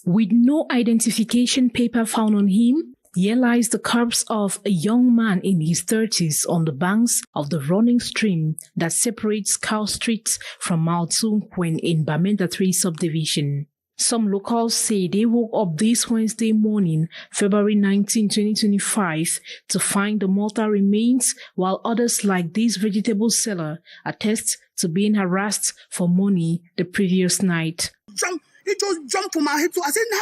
With no identification paper found on him, here lies the corpse of a young man in his 30s on the banks of the running stream that separates Cow Street from Mount Sunquen in Bamenda 3 subdivision. Some locals say they woke up this Wednesday morning, February 19, 2025, to find the mortal remains, while others like this vegetable seller attest to being harassed for money the previous night. He just jumped from my head. So I said, now.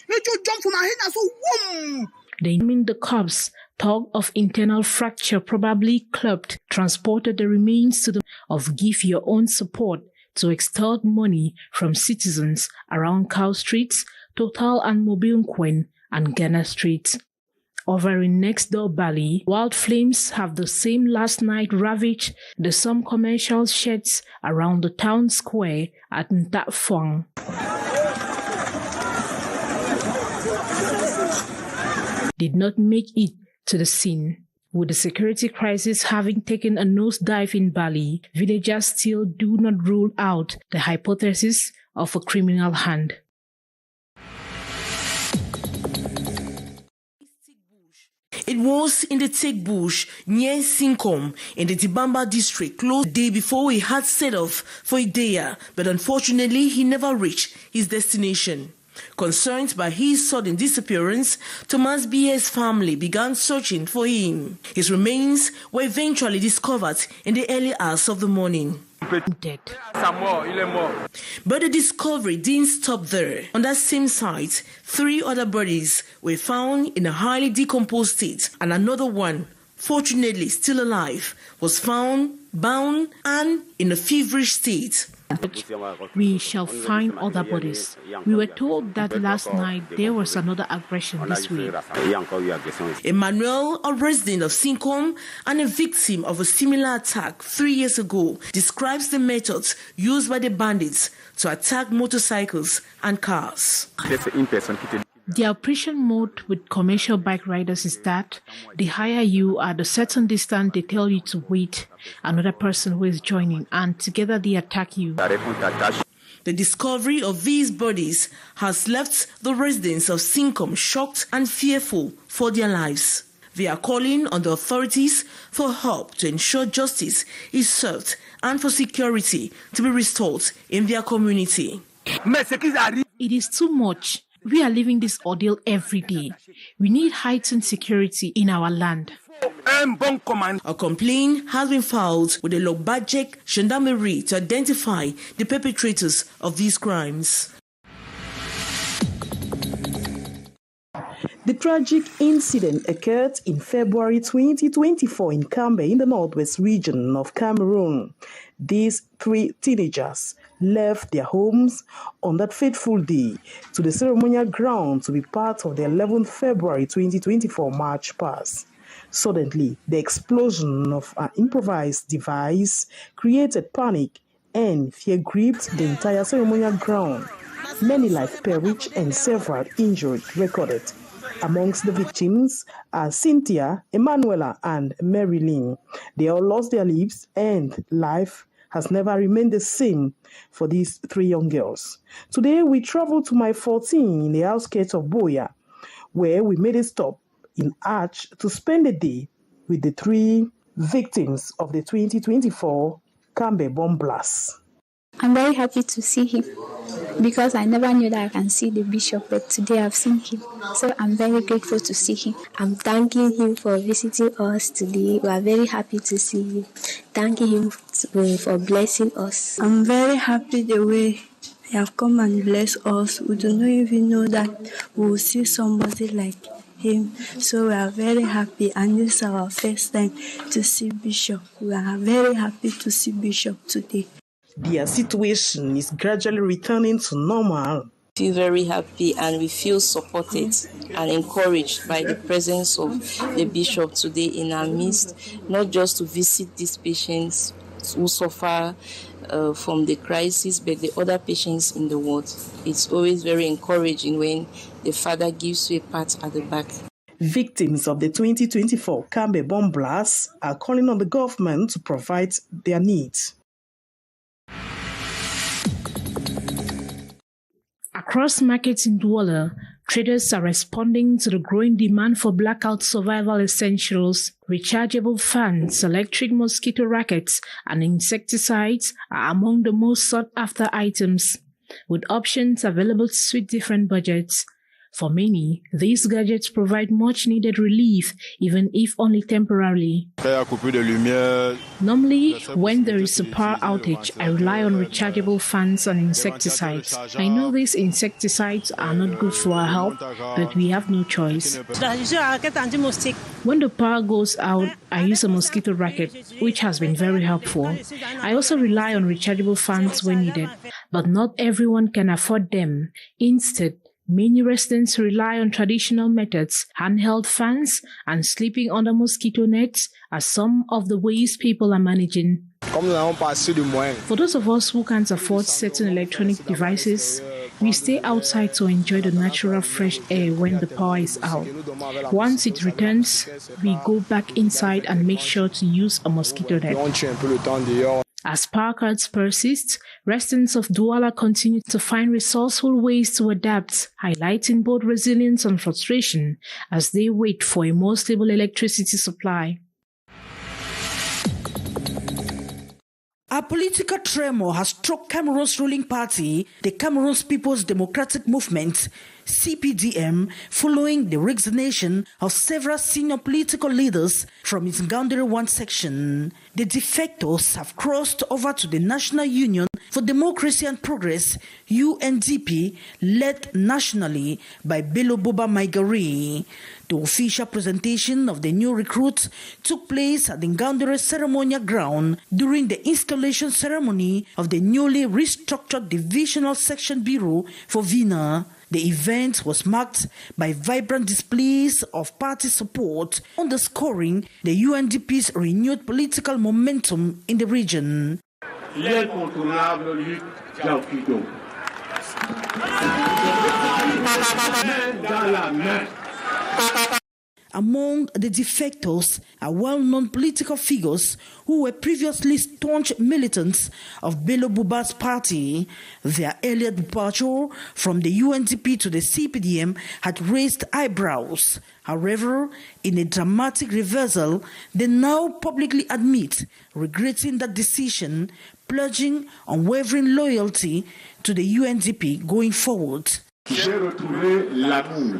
He just jumped from my head. And so, whoom. They named the corpse, talk of internal fracture, probably clubbed, transported the remains to the of Give Your Own Support to extort money from citizens around Cow Streets, Total and Mobile Nquen, and Ghana Street. Over in next door Bali, wild flames have the same last night ravaged the some commercial sheds around the town square at Ntatfuang. Did not make it to the scene. With the security crisis having taken a nosedive in Bali, villagers still do not rule out the hypothesis of a criminal hand. It was in the thick bush near Sinkom in the Dibamba district close the day before he had set off for Idea, but unfortunately he never reached his destination. Concerned by his sudden disappearance, Thomas B.'s family began searching for him. His remains were eventually discovered in the early hours of the morning. Dead. But the discovery didn't stop there. On that same site, 3 other bodies were found in a highly decomposed state, and another one, fortunately still alive, was found bound and in a feverish state. We shall find other bodies. We were told that last night there was another aggression this week. Emmanuel, a resident of Sinkom and a victim of a similar attack 3 years ago, describes the methods used by the bandits to attack motorcycles and cars. The operation mode with commercial bike riders is that they hire you at a certain distance, they tell you to wait another person who is joining, and together they attack you. The discovery of these bodies has left the residents of Sinkom shocked and fearful for their lives. They are calling on the authorities for help to ensure justice is served and for security to be restored in their community. It is too much. We are living this ordeal every day. We need heightened security in our land. A complaint has been filed with the Lobajek Gendarmerie to identify the perpetrators of these crimes. The tragic incident occurred in February 2024 in Kambe in the northwest region of Cameroon. These 3 teenagers left their homes on that fateful day to the ceremonial ground to be part of the 11th February 2024 March Past. Suddenly, the explosion of an improvised device created panic and fear gripped the entire ceremonial ground. Many lives perished and several injured recorded. Amongst the victims are Cynthia, Emanuela, and Marilyn. They all lost their lives, and life has never remained the same for these 3 young girls. Today, we travel to Mile 14 in the outskirts of Boya, where we made a stop in Arch to spend the day with the 3 victims of the 2024 Kambe bomb blast. I'm very happy to see him because I never knew that I can see the bishop, but today I've seen him. So I'm very grateful to see him. I'm thanking him for visiting us today. We are very happy to see him. Thanking him for blessing us. I'm very happy the way he have come and blessed us. We do not even know that we will see somebody like him. So we are very happy, and this is our first time to see Bishop. We are very happy to see Bishop today. Their situation is gradually returning to normal. We feel very happy and we feel supported and encouraged by the presence of the Bishop today in our midst, not just to visit these patients who suffer from the crisis, but the other patients in the world. It's always very encouraging when the Father gives you a pat at the back. Victims of the 2024 Kambe bomb blast are calling on the government to provide their needs. Across markets in Douala, traders are responding to the growing demand for blackout survival essentials. Rechargeable fans, electric mosquito rackets, and insecticides are among the most sought-after items, with options available to suit different budgets. For many, these gadgets provide much-needed relief, even if only temporarily. Normally, when there is a power outage, I rely on rechargeable fans and insecticides. I know these insecticides are not good for our health, but we have no choice. When the power goes out, I use a mosquito racket, which has been very helpful. I also rely on rechargeable fans when needed, but not everyone can afford them. Instead, many residents rely on traditional methods, handheld fans, and sleeping under mosquito nets are some of the ways people are managing. For those of us who can't afford certain electronic devices, we stay outside to enjoy the natural fresh air when the power is out. Once it returns, we go back inside and make sure to use a mosquito net. As power cuts persist, residents of Douala continue to find resourceful ways to adapt, highlighting both resilience and frustration as they wait for a more stable electricity supply. A political tremor has struck Cameroon's ruling party, the Cameroon's People's Democratic Movement, CPDM, following the resignation of several senior political leaders from its Ngaoundéré 1 section. The defectors have crossed over to the National Union for Democracy and Progress, UNDP, led nationally by Bello Boba Maigari. The official presentation of the new recruits took place at the Ngaoundéré ceremonial ground during the installation ceremony of the newly restructured Divisional Section Bureau for Vina. The event was marked by vibrant displays of party support, underscoring the UNDP's renewed political momentum in the region. Among the defectors are well-known political figures who were previously staunch militants of Bello Boba's party. Their earlier departure from the UNDP to the CPDM had raised eyebrows. However, in a dramatic reversal, they now publicly admit regretting that decision, pledging unwavering loyalty to the UNDP going forward. J'ai retrouvé l'amour,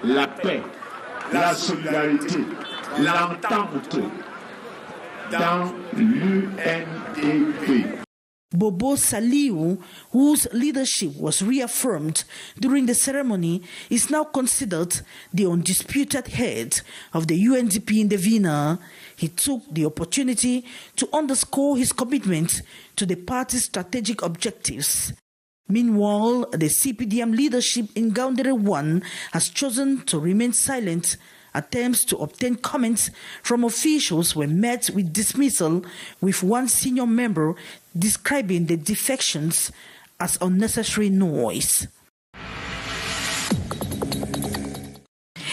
la paix, la solidarité, l'entente dans l'UNDP. Bobo Saliu, whose leadership was reaffirmed during the ceremony, is now considered the undisputed head of the UNDP in the Vina. He took the opportunity to underscore his commitment to the party's strategic objectives. Meanwhile, the CPDM leadership in Ngaoundéré 1 has chosen to remain silent. Attempts to obtain comments from officials were met with dismissal, with one senior member describing the defections as unnecessary noise.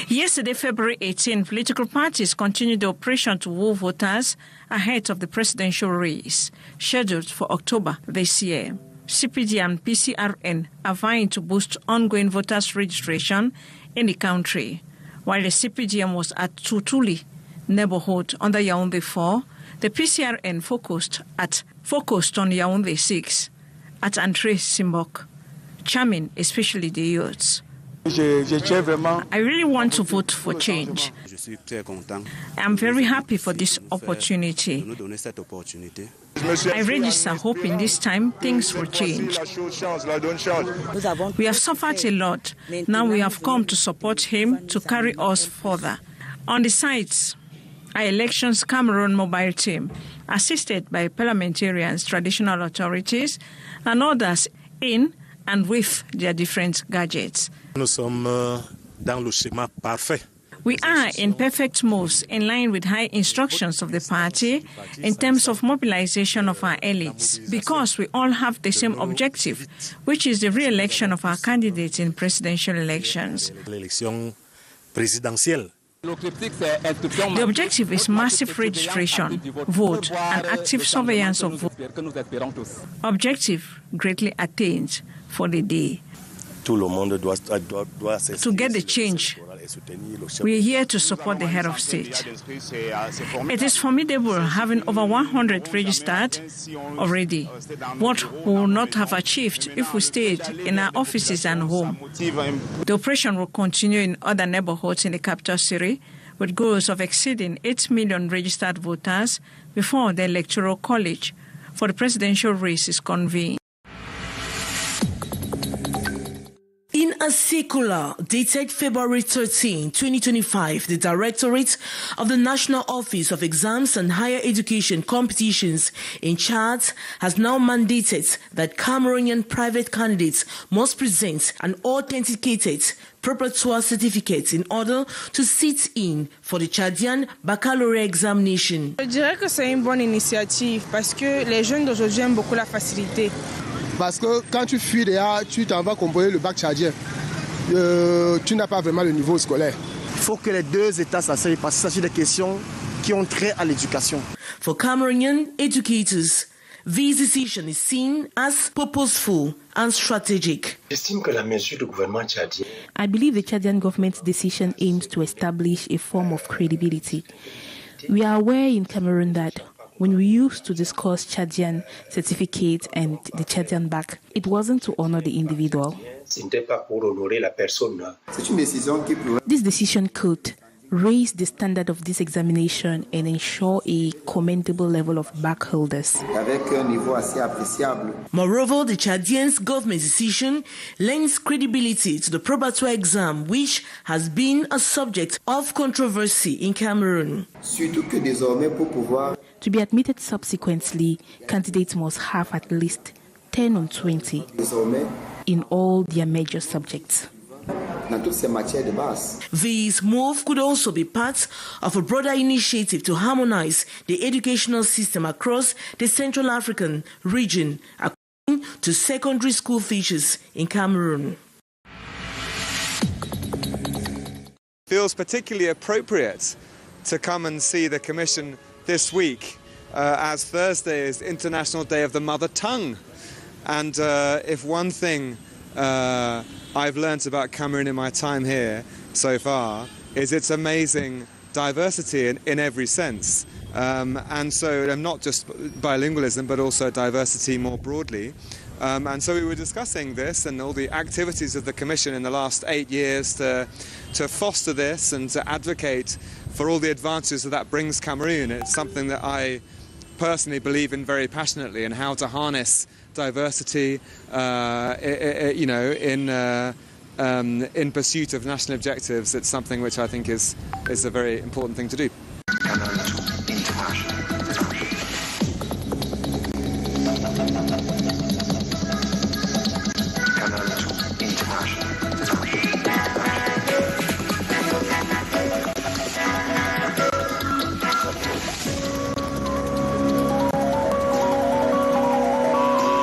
Yesterday, February 18, political parties continued the operation to woo voters ahead of the presidential race, scheduled for October this year. CPD and PCRN are vying to boost ongoing voters' registration in the country. While the CPDM was at Tutuli neighborhood under Yaoundé 4, the PCRN focused on Yaoundé 6 at Entrée Simbok, charming especially the youths. I really want to vote for change. I'm very happy for this opportunity. I register hoping this time things will change. We have suffered a lot. Now we have come to support him to carry us further. On the sites, our Elections Cameroon mobile team, assisted by parliamentarians, traditional authorities, and others in and with their different gadgets. We are in perfect moves, in line with high instructions of the party in terms of mobilization of our elites, because we all have the same objective, which is the re-election of our candidates in presidential elections. The objective is massive registration, vote, and active surveillance of vote. Objective greatly attained for the day. To get the change, we are here to support the head of state. It is formidable having over 100 registered already, what we will not have achieved if we stayed in our offices and home. The operation will continue in other neighborhoods in the capital city, with goals of exceeding 8 million registered voters before the Electoral College for the presidential race is convened. In a circular dated February 13, 2025, the Directorate of the National Office of Exams and Higher Education Competitions in Chad has now mandated that Cameroonian private candidates must present an authenticated préparatoire certificate in order to sit in for the Chadian baccalaureate examination. Je dirais que c'est une bonne initiative parce que les jeunes d'aujourd'hui aiment beaucoup la facilité. Parce que quand tu fuis déjà, tu t'en vas composer le bac tchadien. Tu n'as pas vraiment le niveau scolaire. Il faut que les deux États s'asseyent parce qu'il s'agit de questions qui ont trait à l'éducation. For Cameroonian educators, this decision is seen as purposeful and strategic. J'estime que la mesure du gouvernement tchadien. I believe the Chadian government's decision aims to establish a form of credibility. We are aware in Cameroon that when we used to discuss Chadian certificate and the Chadian back, it wasn't to honor the individual. This decision could raise the standard of this examination and ensure a commendable level of back holders. Moreover, the Chadian government's decision lends credibility to the préparatoire exam, which has been a subject of controversy in Cameroon. To be admitted subsequently, candidates must have at least 10 on 20 in all their major subjects. This move could also be part of a broader initiative to harmonize the educational system across the Central African region, according to secondary school features in Cameroon. Feels particularly appropriate to come and see the Commission this week, as Thursday is International Day of the Mother Tongue. And if one thing I've learnt about Cameroon in my time here so far is its amazing diversity in every sense. And so not just bilingualism, but also diversity more broadly. And so we were discussing this and all the activities of the Commission in the last 8 years to foster this and to advocate for all the advantages that brings Cameroon. It's something that I personally believe in very passionately, and how to harness diversity, in pursuit of national objectives. It's something which I think is a very important thing to do. Canal International.